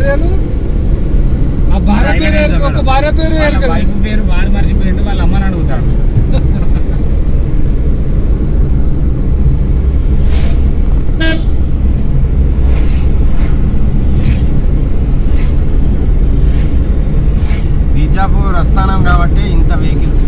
భార్యలు ఆ భార్య పేరు ఒక భార్య పేరు వైఫ్ పేరు వాడు మర్చిపోయిండు వాళ్ళ అమ్మని అడుగుతాడు. బీజాపూర్ వస్తానం కాబట్టి ఇంత వెహికల్స్.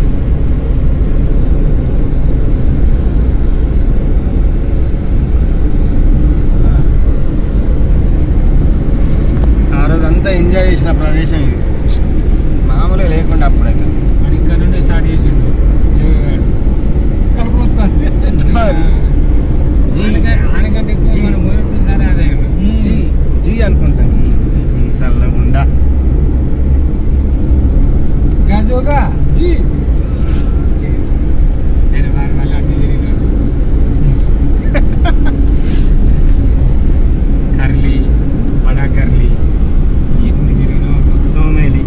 ఆ రోజంతా ఎంజాయ్ చేసిన ప్రదేశం ఇది, మామూలుగా లేకుండా అప్పుడైతే. ఇక్కడ నుండి స్టార్ట్ చేసిండు ఆనకంటే ఎక్కువ మనం పోయినప్పుడు సరే అదే జీ అనుకుంటాను. సల్లగుండా గాజోగా జీ నేను వాళ్ళ అన్ని తిరిగినాడు. కర్లీ బడా కర్లీ ఎన్ని తిరిగినా సోమేలి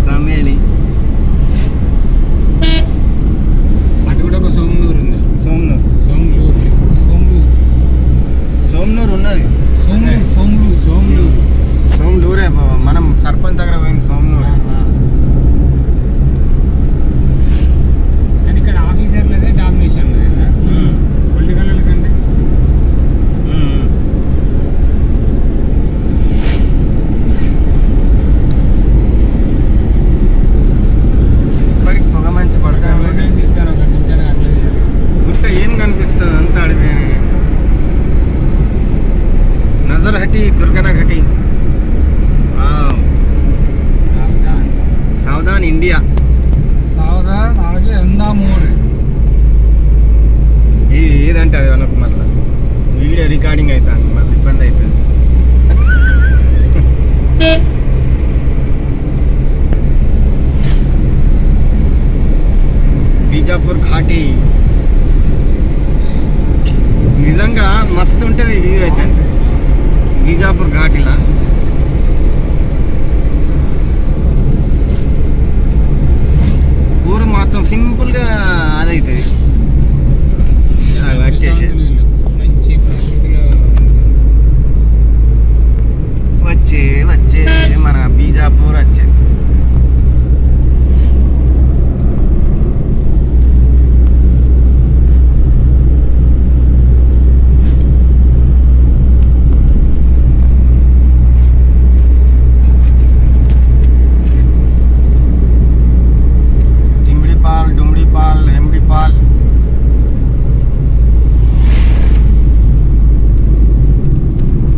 సోమేలి. అటు కూడా ఒక సోమనూరు ఉంది. సోమనూరు సోమనూరు సోమ్లూరు సోమనూరు ఉన్నది. సోమ్లూరు సోమ్లూరు సోమనూరు సోమలూరే మనం సర్పంచ్ దగ్గర పోయింది సోమనూరు. కానీ ఇక్కడ ఆఫీసర్లదే డామినేషన్ ఉంది కదా పొలిటికల్ కంటే. ఇప్పటికి పొగ మంచి పడతాను. తీస్తారు ఒక నిమిషాలు అట్లా చేయాలి. గుట్ట ఏం కనిపిస్తుంది అంతా అడివే. నజర్ హటి దుర్గన ఘటి. సావధాన్ ఇండియా. సావధాన్ ఆగే ఎందా మోడ్. ఏదంటే అది అనకు మళ్ళీ వీడియో రికార్డింగ్ అవుతుంది, మళ్ళీ ఇబ్బంది అవుతుంది. బీజాపూర్ ఘాటి నిజంగా మస్తు ఉంటుంది వ్యూ అయితే బీజాపూర్ ఘాటిలా. ఊరు మాత్రం సింపుల్గా అదవుతుంది వచ్చేసి.